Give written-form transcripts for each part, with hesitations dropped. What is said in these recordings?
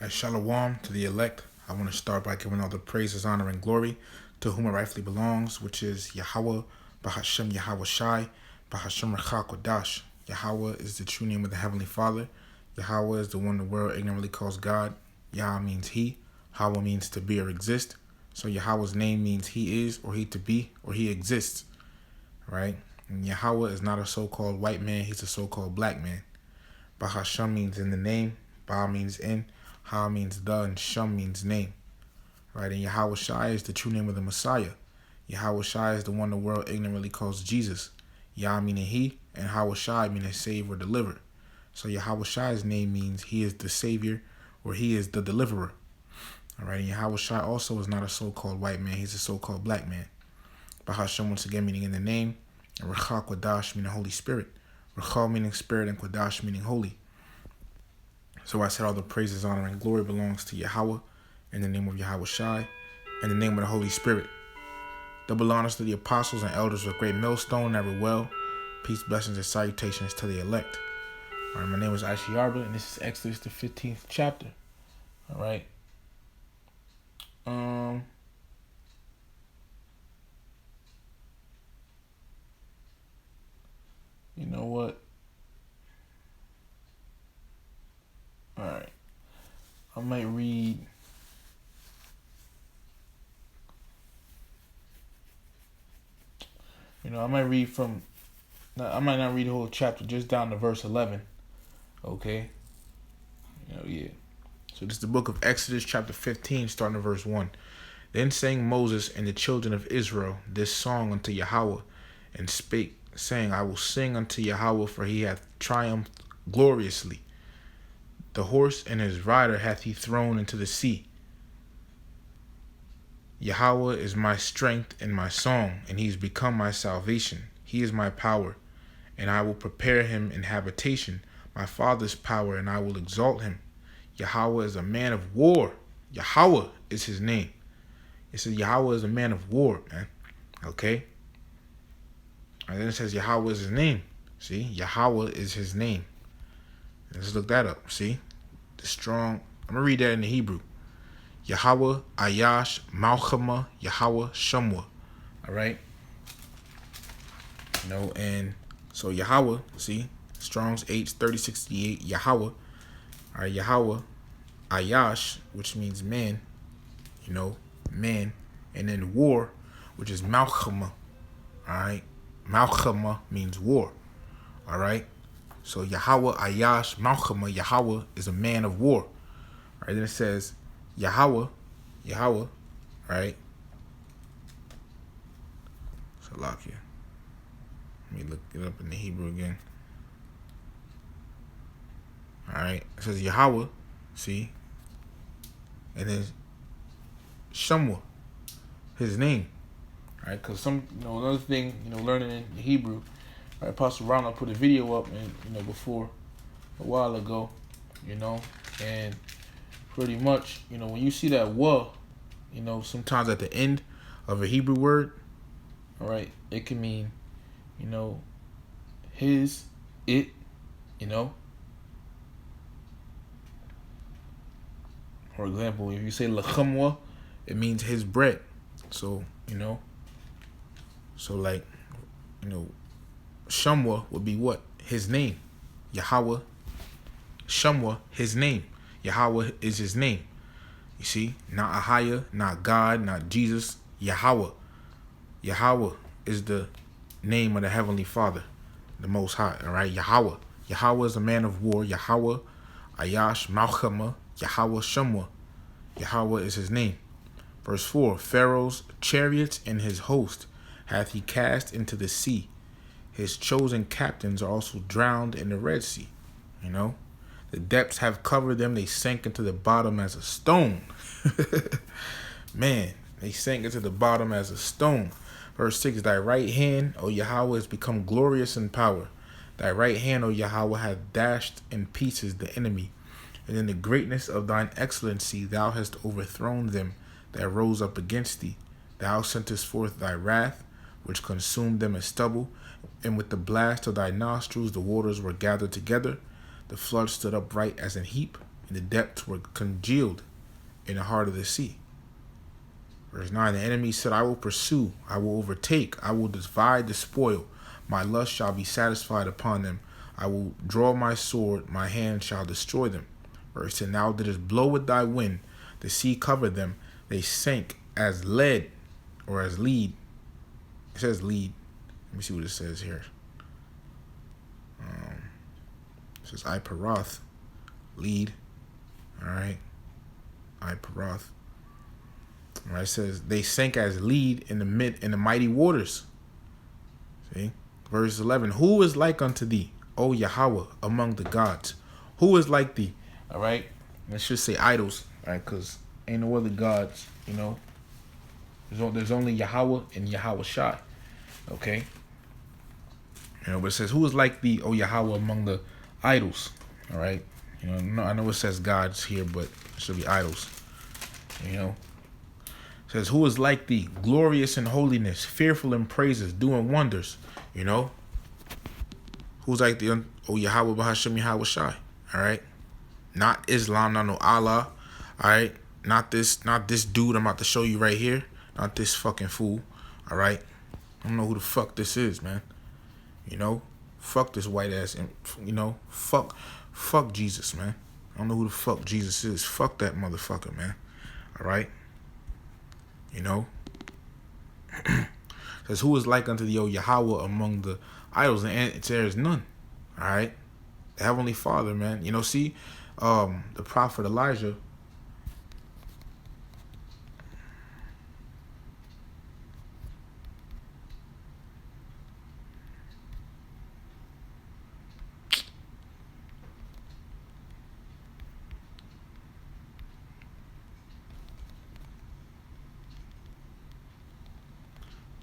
Shalom to the elect. I want to start by giving all the praises, honor, and glory to whom it rightfully belongs, which is Yahweh, Bahashem Yahweh Shai, Bahashem Rechak Kodash. Yahweh is the true name of the Heavenly Father. Yahweh is the one the world ignorantly calls God. Yah means He. Hawa means to be or exist. So Yahweh's name means He is, or He to be, or He exists. Right? And Yahweh is not a so-called white man. He's a so-called black man. Bahashem means in the name. Ba means in. Ha means the, and Shum means name. Right? And Yahweh Shai is the true name of the Messiah. Yahweh Shai is the one the world ignorantly calls Jesus. Yah meaning He, and Yahweh Shai meaning save or deliver. So Yahweh Shai's name means He is the Savior, or He is the Deliverer. Alright, and Yahweh Shai also is not a so-called white man, He's a so-called black man. Bahashem once again meaning in the name, and Rechak Kodash meaning Holy Spirit. Rechal meaning spirit, and Kodash meaning holy. So I said all the praises, honor, and glory belongs to Yahweh, in the name of Yahweh Shai, in the name of the Holy Spirit. Double honors to the apostles and elders of Great Millstone, ever well. Peace, blessings, and salutations to the elect. All right, my name is Aishi Arba, and this is Exodus, the 15th chapter. All right. You know what? All right. I might read. I might read from. I might not read the whole chapter, just down to verse 11. Okay. Yeah. So this is the book of Exodus, chapter 15, starting at verse 1. Then sang Moses and the children of Israel this song unto Yahweh, and spake, saying, I will sing unto Yahweh, for He hath triumphed gloriously. The horse and his rider hath He thrown into the sea. Yahweh is my strength and my song, and He is become my salvation. He is my power, and I will prepare Him an habitation, my father's power, and I will exalt Him. Yahweh is a man of war. Yahweh is His name. It says Yahweh is a man of war, man. Okay? And then it says Yahweh is His name. See? Yahweh is His name. Let's look that up. See? The strong. I'm going to read that in the Hebrew. Yahweh, Ayash, Malchama, Yahweh, Shamwa. All right? And so Yahweh, see? Strong's H3068, Yahweh. All right, Yahweh, Ayash, which means man, man. And then war, which is Malchama. All right? Malchama means war. All right? So Yahweh, Ayash, Malchama, Yahweh is a man of war. All right, then it says Yahweh, right? Salakia. Let me look it up in the Hebrew again. All right, it says Yahweh, see? And then Shamwa, His name. All right, because another thing, learning in Hebrew. All right, Apostle Ronald put a video up, and before a while ago, and pretty much, when you see that wa, sometimes at the end of a Hebrew word, all right, it can mean, his, it, For example, if you say lachamwa, it means his bread. So, Shamwa would be what? His name. Yahweh. Shamwa, His name. Yahweh is His name. You see? Not Ahaya, not God, not Jesus. Yahweh. Yahweh is the name of the Heavenly Father, the Most High. All right? Yahweh. Yahweh is a man of war. Yahweh, Ayash, Malchama, Yahweh, Shamwa. Yahweh is His name. Verse 4, Pharaoh's chariots and his host hath He cast into the sea. His chosen captains are also drowned in the Red Sea. The depths have covered them. They sank into the bottom as a stone. Man, they sank into the bottom as a stone. Verse 6, Thy right hand, O Yahweh, has become glorious in power. Thy right hand, O Yahweh, hath dashed in pieces the enemy. And in the greatness of Thine excellency Thou hast overthrown them that rose up against Thee. Thou sentest forth Thy wrath, which consumed them as stubble. And with the blast of Thy nostrils the waters were gathered together. The flood stood upright as an heap. The depths were congealed in the heart of the sea. Verse 9, the enemy said, I will pursue, I will overtake, I will divide the spoil. My lust shall be satisfied upon them. I will draw my sword, my hand shall destroy them. Verse 10, thou didst blow with thy wind, the sea covered them. They sank as lead, or as lead. It says lead. Let me see what it says here. It says Iperoth, lead. All right. Iperoth. All right, it says they sank as lead in the mighty waters. See? Verse 11. Who is like unto thee, O Yahweh, among the gods? Who is like thee? All right. Let's just say idols, right? Because ain't no other gods, you know. There's only Yahweh and Yahweh Shai. Okay. You know, but it says, who is like thee, O Yahweh, among the idols? All right. You know, I know it says gods here, but it should be idols. You know. It says, who is like thee, glorious in holiness, fearful in praises, doing wonders. You know. Who's like thee, O Yahweh, Bahashem Yahweh Shai. All right. Not Islam, not no Allah. All right. Not this dude I'm about to show you right here. Not this fucking fool. All right. I don't know who the fuck this is, man. You know, fuck this white ass, and you know, fuck Jesus, man. I don't know who the fuck Jesus is. Fuck that motherfucker, man. All right. You know. Says, who is like unto thee, O Yahweh, among the idols? And there is none. All right. The Heavenly Father, man. You know, see, the prophet Elijah.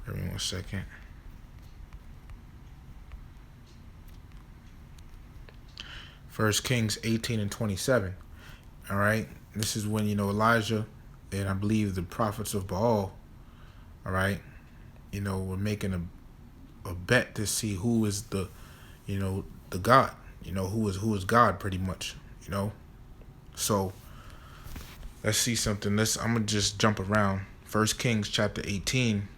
Give me 1 second. First Kings 18 and 27. All right. This is when, you know, Elijah and I believe the prophets of Baal, all right, you know, were making a bet to see who is the, you know, the God, you know, who is God pretty much, you know. So let's see something. I'm gonna just jump around. First Kings chapter 18.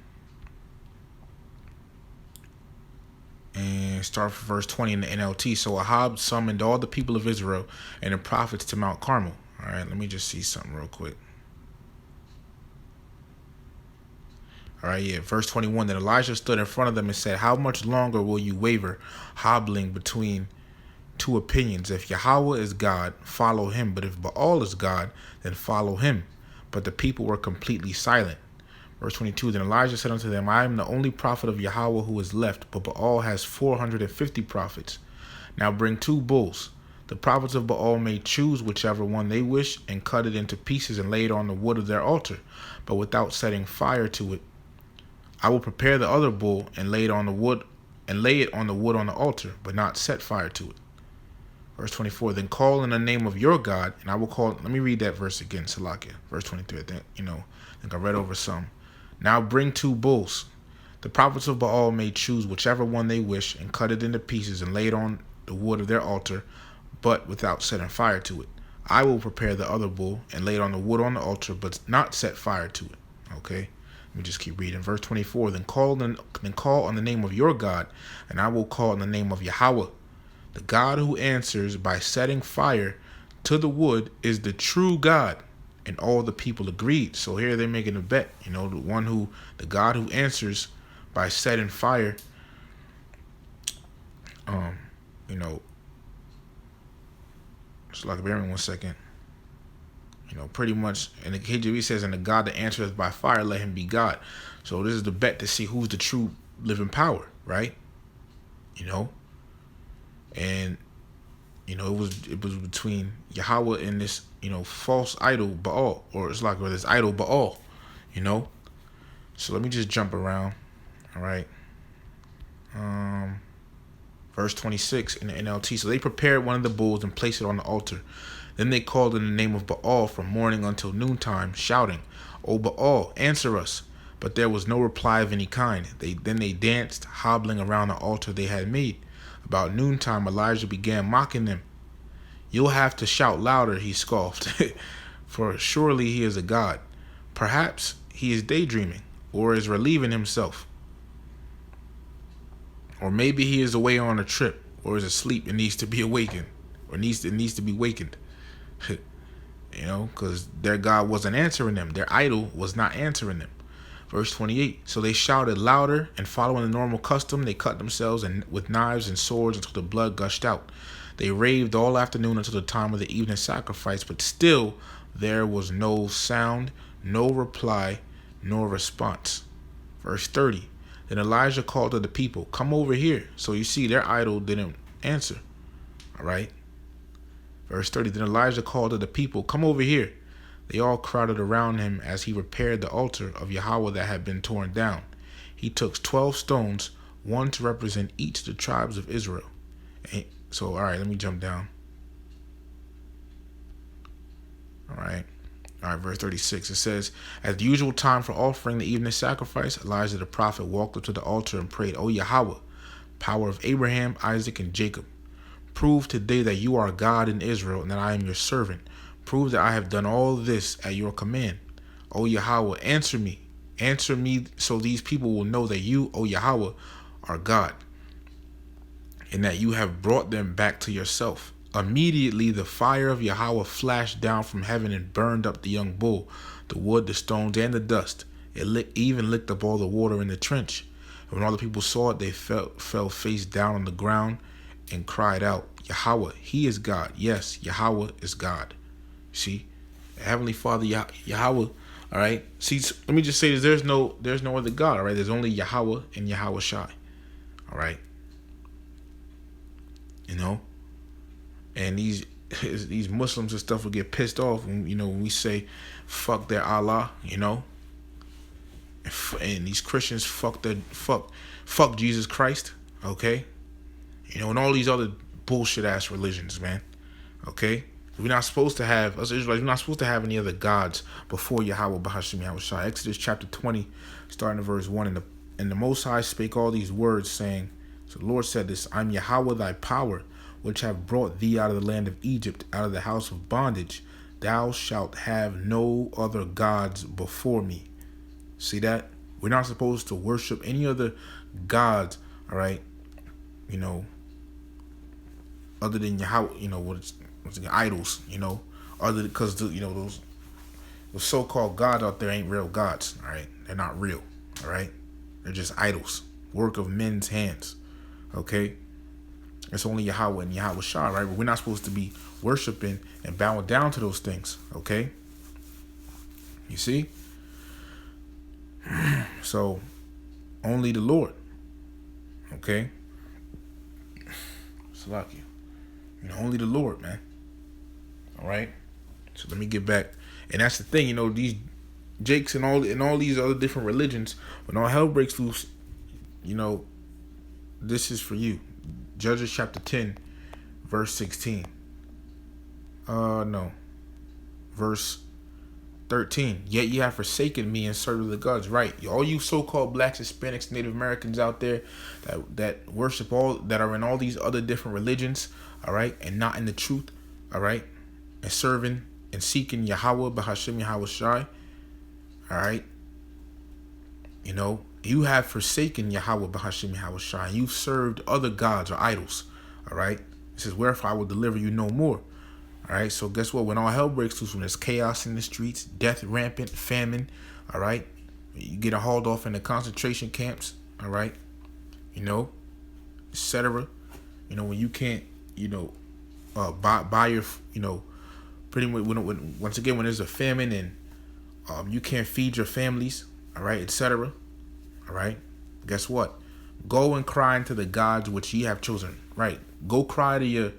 And start from verse 20 in the NLT. So Ahab summoned all the people of Israel and the prophets to Mount Carmel. All right, let me just see something real quick. All right, yeah, verse 21. Then Elijah stood in front of them and said, how much longer will you waver, hobbling between two opinions? If Yahweh is God, follow him. But if Baal is God, then follow him. But the people were completely silent. Verse 22, then Elijah said unto them, I am the only prophet of Yahweh who is left, but Baal has 450 prophets. Now bring 2 bulls. The prophets of Baal may choose whichever one they wish, and cut it into pieces and lay it on the wood of their altar, but without setting fire to it. I will prepare the other bull and lay it on the wood on the altar, but not set fire to it. Verse 24, then call in the name of your God, and I will call. Let me read that verse again, Salakia. Verse 23, I think I read over some. Now bring 2 bulls. The prophets of Baal may choose whichever one they wish, and cut it into pieces and lay it on the wood of their altar, but without setting fire to it. I will prepare the other bull and lay it on the wood on the altar, but not set fire to it. Okay? Let me just keep reading. Verse 24, then call on the name of your God, and I will call on the name of Yahweh. The God who answers by setting fire to the wood is the true God. And all the people agreed. So here they're making a bet. You know, the God who answers by setting fire. You know, just like bear me 1 second. You know, pretty much, and the KJV says, and the God that answereth by fire, let him be God. So this is the bet to see who's the true living power, right? You know, and you know, it was between Yahweh and this, you know, false idol Baal, or it's like this idol Baal, you know. So let me just jump around. All right. Verse 26 in the NLT. So they prepared one of the bulls and placed it on the altar. Then they called in the name of Baal from morning until noontime, shouting, O Baal, answer us. But there was no reply of any kind. Then they danced, hobbling around the altar they had made. About noontime, Elijah began mocking them. You'll have to shout louder, he scoffed, for surely he is a god. Perhaps he is daydreaming, or is relieving himself. Or maybe he is away on a trip, or is asleep and needs to be awakened, or needs to be wakened. Because their God wasn't answering them. Their idol was not answering them. Verse 28, so they shouted louder, and following the normal custom, they cut themselves with knives and swords until the blood gushed out. They raved all afternoon until the time of the evening sacrifice, but still there was no sound, no reply, nor response. Verse 30, then Elijah called to the people, come over here. So you see, their idol didn't answer. All right. Verse 30, then Elijah called to the people, come over here. They all crowded around him as he repaired the altar of Yahweh that had been torn down. He took 12 stones, one to represent each of the tribes of Israel. All right, let me jump down. All right, verse 36. It says, at the usual time for offering the evening sacrifice, Elijah the prophet walked up to the altar and prayed, O Yahweh, power of Abraham, Isaac, and Jacob, prove today that you are God in Israel and that I am your servant. Prove that I have done all this at your command. O Yahweh, answer me so these people will know that you, O Yahweh, are God, and that you have brought them back to yourself. Immediately the fire of Yahweh flashed down from heaven and burned up the young bull, the wood, the stones, and the dust. It even licked up all the water in the trench. And when all the people saw it, they fell face down on the ground and cried out, Yahweh, he is God. Yes, Yahweh is God. See, Heavenly Father, Yahweh. All right. See, let me just say this: there's no other God. All right. There's only Yahweh and Yahweh Shai. All right. And these Muslims and stuff will get pissed off when when we say fuck their Allah. And these Christians fuck Jesus Christ. Okay. And all these other bullshit ass religions, man. Okay. We're not supposed to have, us Israelites, we're not supposed to have any other gods before Yahweh Bahashim Yahweh Shai. Exodus chapter 20, starting at verse 1. And the Most High spake all these words, saying, so the Lord said this, I'm Yahweh thy power, which have brought thee out of the land of Egypt, out of the house of bondage. Thou shalt have no other gods before me. See that? We're not supposed to worship any other gods, all right? Other than Yahweh, what's idols, other because those so-called gods out there ain't real gods. All right, they're not real. All right, they're just idols, work of men's hands. Okay, it's only Yahweh and Yahweh Shai, right? But we're not supposed to be worshiping and bowing down to those things. Okay, you see. So only the Lord. Okay, Salaki. Only the Lord, man. All right. So let me get back, and that's the thing. These Jakes and all these other different religions. When all hell breaks loose, this is for you. Judges chapter 10, verse 16. No, verse 13. Yet ye have forsaken me and served the gods. Right. All you so-called blacks, Hispanics, Native Americans out there that worship that are in all these other different religions. All right, and not in the truth. All right, and serving and seeking Yahweh Bahashim Yahweh Shai. All right, you have forsaken Yahweh Bahashim Yahweh Shai. You've served other gods or idols. All right, it says, wherefore I will deliver you no more. All right, so guess what? When all hell breaks loose, when there's chaos in the streets, death rampant, famine. All right, you get hauled off in the concentration camps. All right, etc. When you can't. Buy your, pretty much once again when there's a famine and you can't feed your families, all right, etc. All right, guess what? Go and cry unto the gods which ye have chosen. Right, go cry to your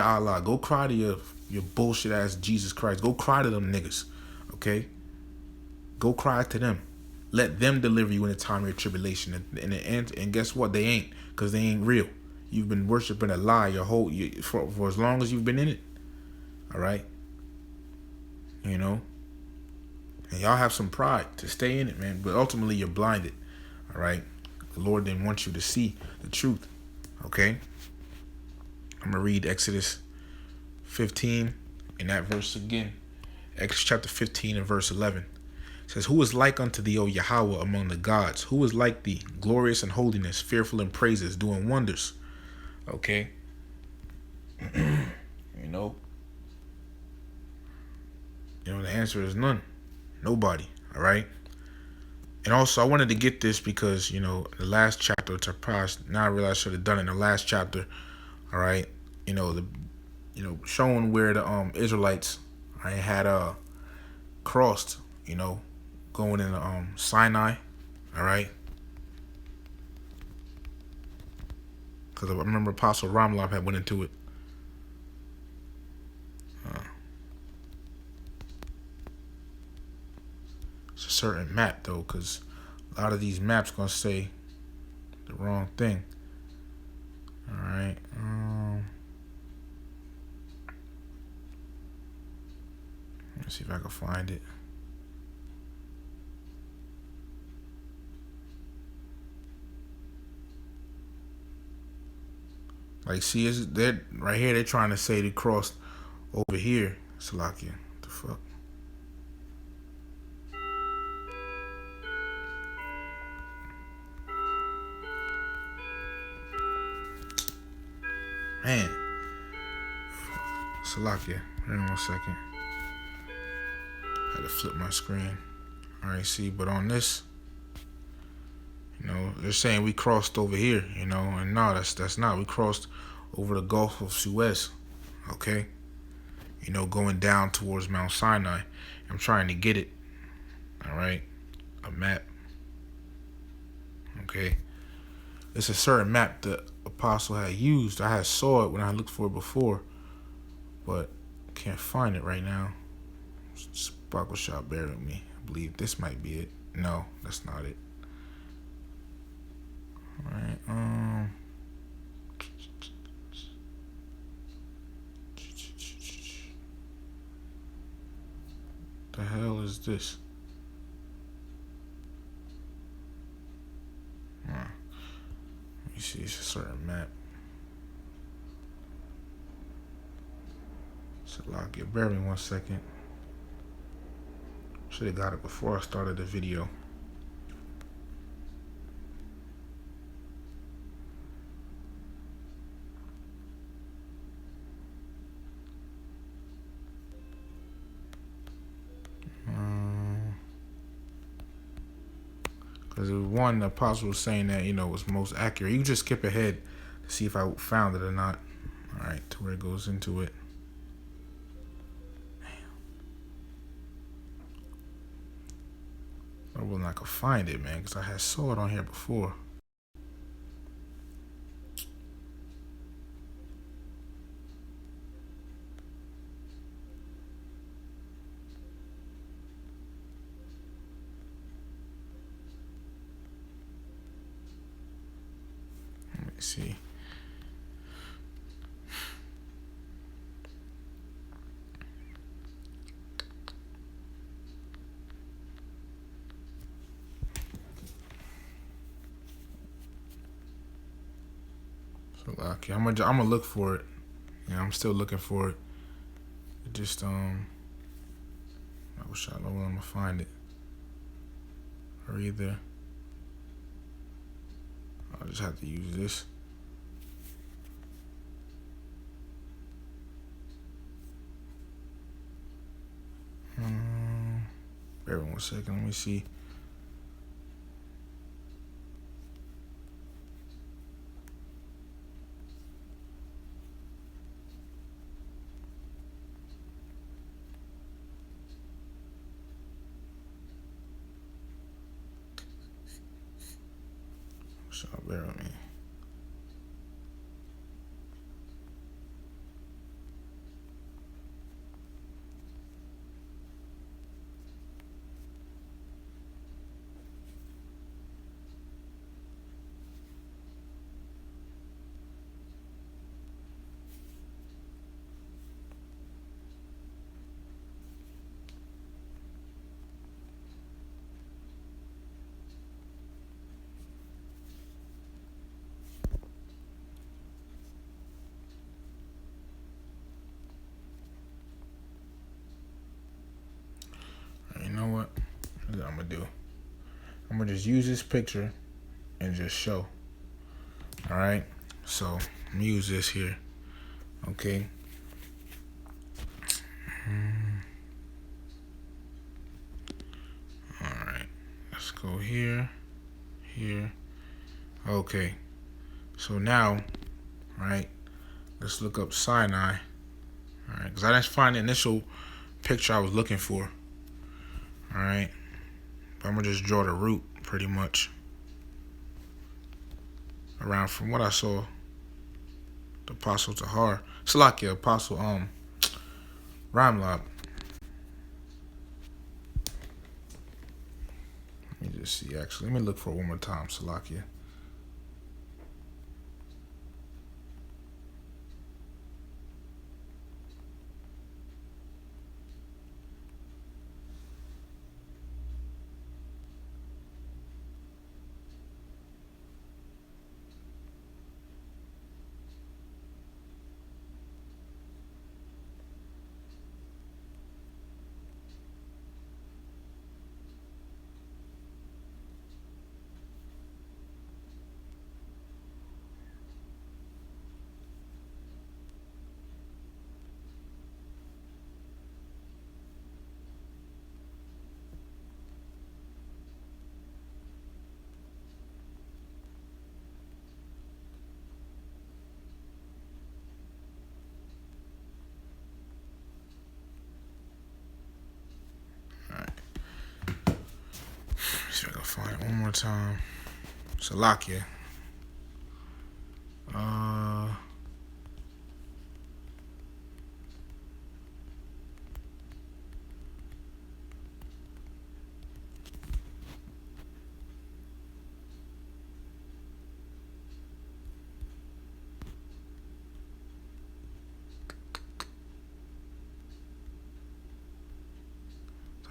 Allah. Go cry to your bullshit ass Jesus Christ. Go cry to them niggas. Okay, go cry to them. Let them deliver you in the time of your tribulation. And guess what? They ain't, because they ain't real. You've been worshiping a lie for as long as you've been in it. All right? And y'all have some pride to stay in it, man. But ultimately, you're blinded. All right? The Lord didn't want you to see the truth. Okay? I'm going to read Exodus 15 and that verse again. Exodus chapter 15 and verse 11. It says, who is like unto thee, O Yahweh, among the gods? Who is like thee, glorious in holiness, fearful in praises, doing wonders? Okay. You know, the answer is none. Nobody. All right. And also, I wanted to get this because, the last chapter, which I probably now I realize I should have done it in the last chapter. All right. Showing where the Israelites had crossed, going in Sinai. All right. Because I remember Apostle Ramlab had went into it. It's a certain map though, because a lot of these maps gonna say the wrong thing. All right. Let's see if I can find it. Like, see, is that right here? They're trying to say they crossed over here. Salakia, what the fuck? Man, Salakia. Hang on 1 second. I had to flip my screen. All right, see, but on this, they're saying we crossed over here, and no, that's not. We crossed over the Gulf of Suez, okay? Going down towards Mount Sinai. I'm trying to get it, all right? A map, okay? It's a certain map the Apostle had used. I had saw it when I looked for it before, but can't find it right now. Sparkle Shop, bear with me. I believe this might be it. No, that's not it. All right. The hell is this? Let me see. It's a certain map. So lock it. Bear me 1 second. Should have got it before I started the video. Because one, the apostle was saying that, was most accurate. You can just skip ahead to see if I found it or not. All right, to where it goes into it. I wasn't I could find it, man, because I had saw it on here before. Let me see. So okay, I'm gonna look for it. Yeah, I'm still looking for it. Just I wish I know where I'm gonna find it. Or either I'll just have to use this. Bear with me 1 second. Let me see. So bear with me. That's what I'm gonna do. I'm gonna just use this picture and just show. All right. So I'm gonna use this here. Okay. All right. Let's go here, here. Okay. So now, right? Let's look up Sinai. All right, because I didn't find the initial picture I was looking for. All right. But I'm gonna just draw the root pretty much around from what I saw. The Apostle Tahar. Salakia, Apostle Ramlab. Let me just see actually. Let me look for it one more time, Salakia. See if I can find it one more time. Salakia. I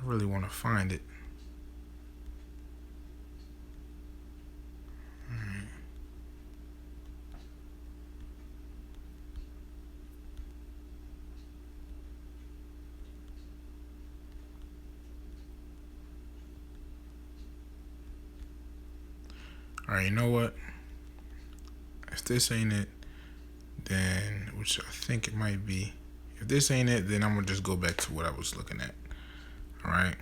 really want to find it. All right, you know what? If this ain't it, then, which I think it might be. If this ain't it, then I'm going to just go back to what I was looking at. All right?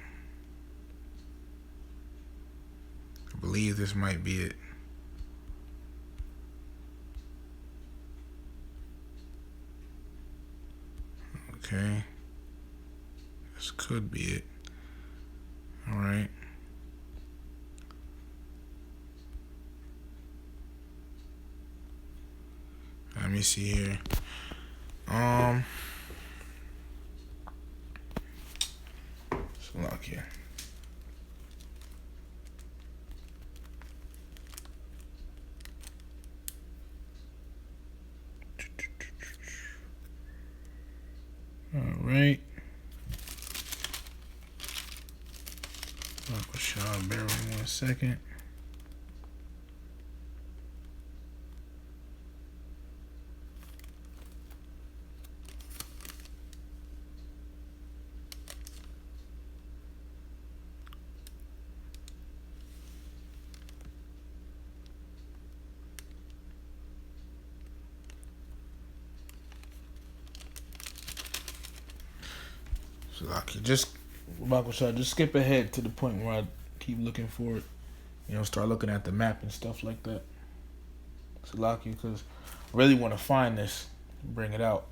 I believe this might be it. Okay. This could be it. All right. Let me see here. So look here. All right. Bear with me 1 second. So I could just skip ahead to the point where I keep looking for it. Start looking at the map and stuff like that. Salaki, because I really want to find this and bring it out.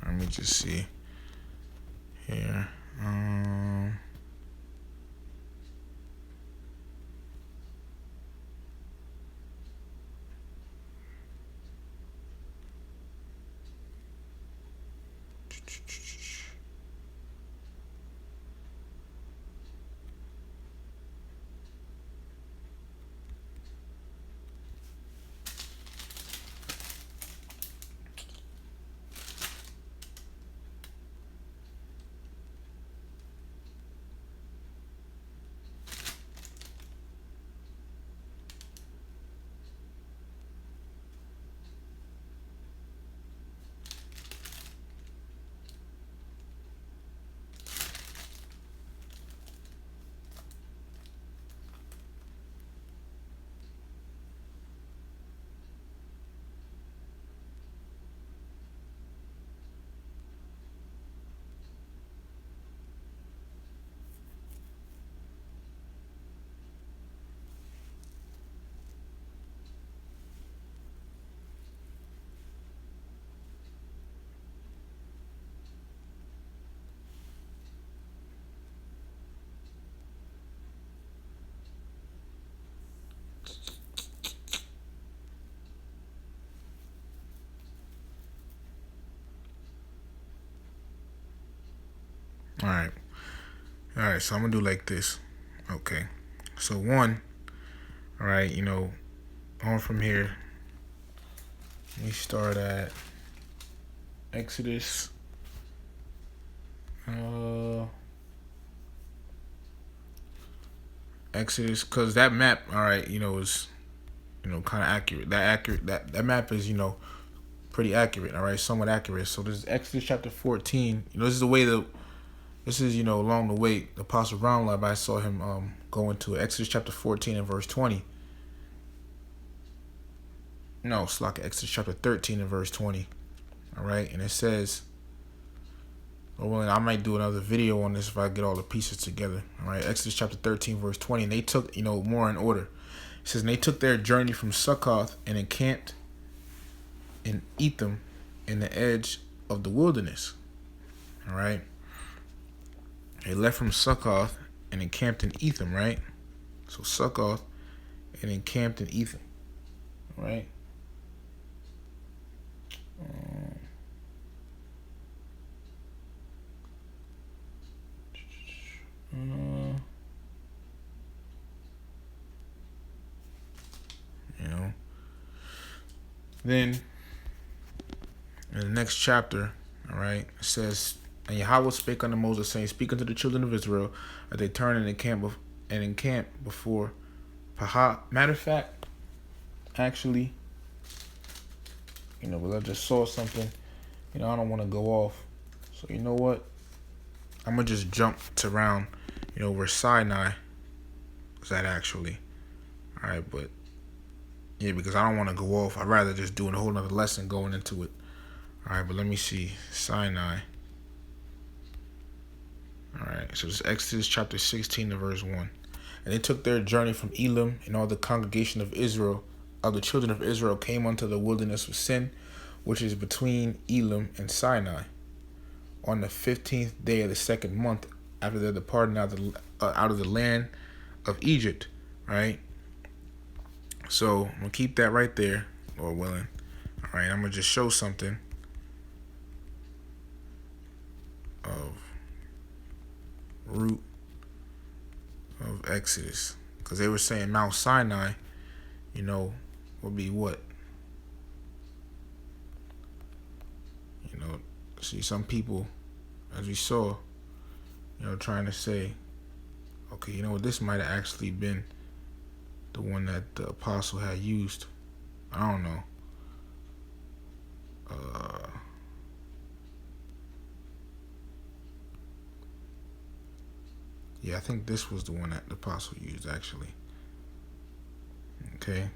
Let me just see here. All right. All right. So I'm gonna do like this. Okay. So one. All right. On from here. We start at Exodus. Exodus, because that map, all right, is kind of accurate. That map is pretty accurate. All right, somewhat accurate. So this is Exodus chapter 14. This is the way that this is along the way the Apostle Brown Lab. I saw him go into Exodus chapter 14 and verse 20. No, it's like Exodus chapter 13 and verse 20. All right, and it says. Well, I might do another video on this if I get all the pieces together. All right, Exodus chapter 13, verse 20. And they took, more in order. It says, and they took their journey from Succoth and encamped in Etham in the edge of the wilderness. All right. They left from Succoth and encamped in Etham, right? So Succoth and encamped in Etham. All right. Then in the next chapter, all right, it says, and Yahweh spake unto Moses, saying, speak unto the children of Israel that they turn and encamp before Pahah. Matter of fact, actually, but I just saw something. I don't want to go off. So you know what? I'm gonna just jump to around, where Sinai was at actually. All right, but yeah, because I don't want to go off. I'd rather just do a whole nother lesson going into it. All right, but let me see. Sinai. All right, so this is Exodus chapter 16 to verse 1. And they took their journey from Elim, and all the congregation of Israel, of the children of Israel, came unto the wilderness of Sin, which is between Elim and Sinai, on the 15th day of the second month after their departing out of the land of Egypt. Right. So I'm gonna keep that right there, Lord willing. All right, I'm gonna just show something of root of Exodus, because they were saying Mount Sinai, would be what? See, some people, as we saw, trying to say, okay, this might have actually been the one that the apostle had used. I don't know. Yeah, I think this was the one that the apostle used actually. Okay.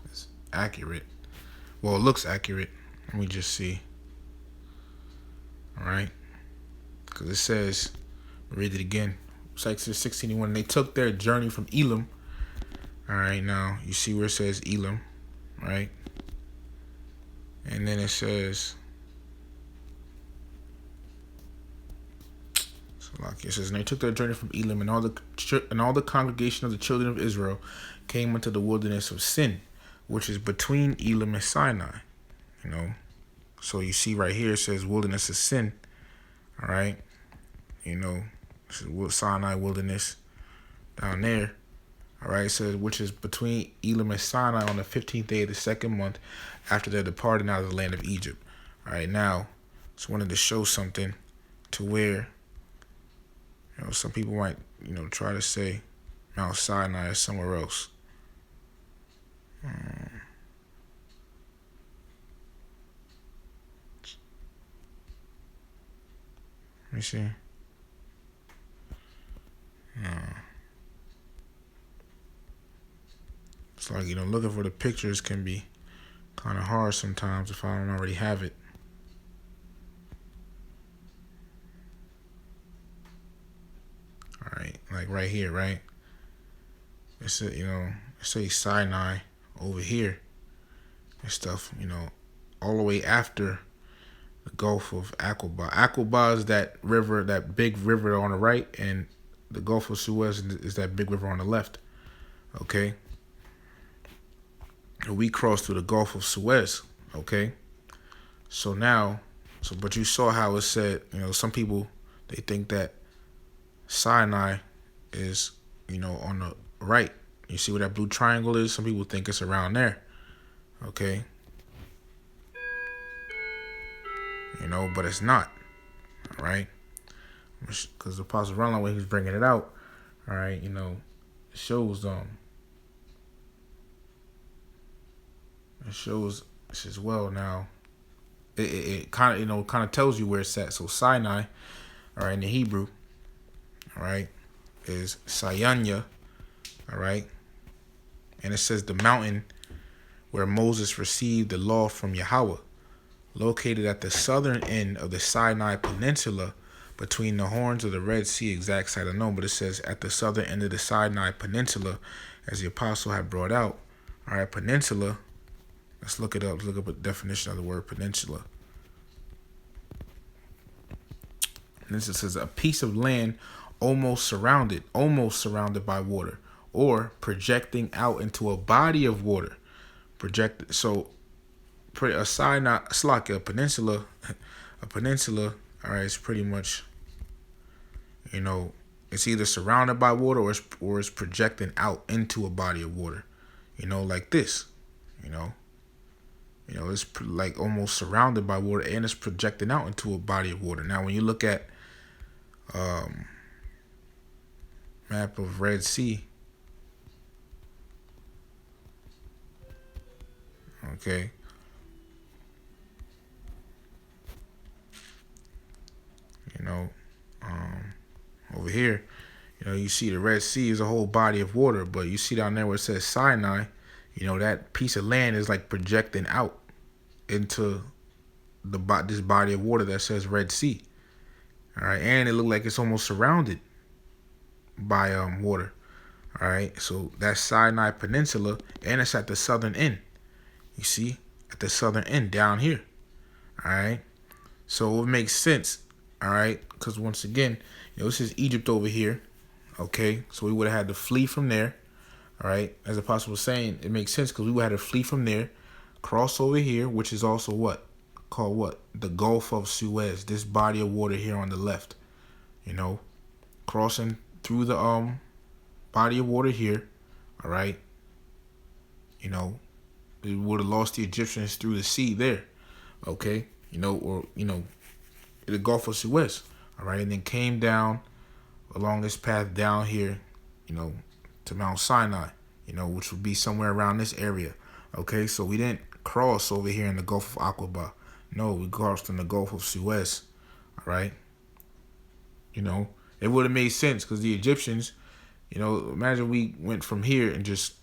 It's accurate. Well, it looks accurate. Let me just see. All right. Because it says, read it again. It's Exodus 16:1. They took their journey from Elim. All right, now you see where it says Elim, right? And then it says, and they took their journey from Elim, and all the congregation of the children of Israel came into the wilderness of Sin, which is between Elim and Sinai. So you see right here it says wilderness of Sin. All right, this is Sinai wilderness down there. All right, it says which is between Elim and Sinai on the 15th day of the second month after their departing out of the land of Egypt. All right, now just wanted to show something to where some people might try to say Mount Sinai is somewhere else. Let me see. It's like, looking for the pictures can be kind of hard sometimes if I don't already have it. All right, like right here, right? It's it say Sinai over here and stuff, all the way after the Gulf of Aqaba. Aqaba is that river, that big river on the right, and the Gulf of Suez is that big river on the left. Okay. And we crossed through the Gulf of Suez. Okay. So now, but you saw how it said, some people They think that Sinai is, on the right. You see where that blue triangle is? Some people think it's around there. Okay? But it's not. All right? Because the Apostle Ron, when he's bringing it out, all right, it shows this as well. Now it kind of tells you where it's at. So Sinai, all right, in the Hebrew, all right, is Sayanya, all right, and it says the mountain where Moses received the law from Yahweh, located at the southern end of the Sinai Peninsula between the horns of the Red Sea. Exact site unknown, but it says at the southern end of the Sinai Peninsula, as the apostle had brought out. All right, peninsula. Let's look it up. Let's look up a definition of the word peninsula. And this says a piece of land almost surrounded by water, or projecting out into a body of water. Projected. So a peninsula. All right, it's pretty much, it's either surrounded by water or it's projecting out into a body of water, like this, it's like almost surrounded by water and it's projecting out into a body of water. Now, when you look at map of Red Sea, okay, over here, you see the Red Sea is a whole body of water, but you see down there where it says Sinai, that piece of land is like projecting out into this body of water that says Red Sea. All right, and it looked like it's almost surrounded by water. All right, so that's Sinai Peninsula, and it's at the southern end. You see, at the southern end down here. All right, so it makes sense. All right, because once again, this is Egypt over here. Okay, so we would have had to flee from there. All right, as the apostle was saying, it makes sense because we would have had to flee from there, cross over here, which is also called the Gulf of Suez. This body of water here on the left, crossing through the body of water here. All right, we would have lost the Egyptians through the sea there. Okay, the Gulf of Suez. All right, and then came down along this path down here, to Mount Sinai, which would be somewhere around this area. Okay, so we didn't cross over here in the Gulf of Aqaba. No, we crossed in the Gulf of Suez. All right. It would have made sense because the Egyptians, imagine we went from here and just,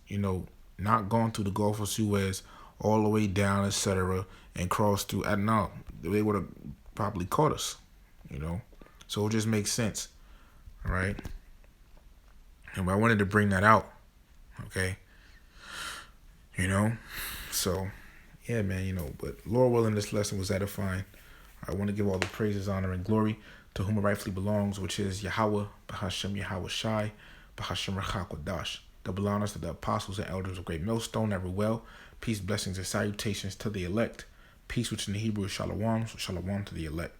not gone through the Gulf of Suez all the way down, etc., and crossed through. No, they would have probably caught us, So it just makes sense. All right. And I wanted to bring that out. Okay. So, yeah, man, but Lord willing, this lesson was edifying. I want to give all the praises, honor, and glory to whom it rightfully belongs, which is Yahweh, Bahashem Yahweh Shai, Bahashem Rachakodash. Double honors to the apostles and elders of Great Millstone, Everywell. Peace, blessings, and salutations to the elect. Peace, which in the Hebrew is Shalom, so Shalom to the elect.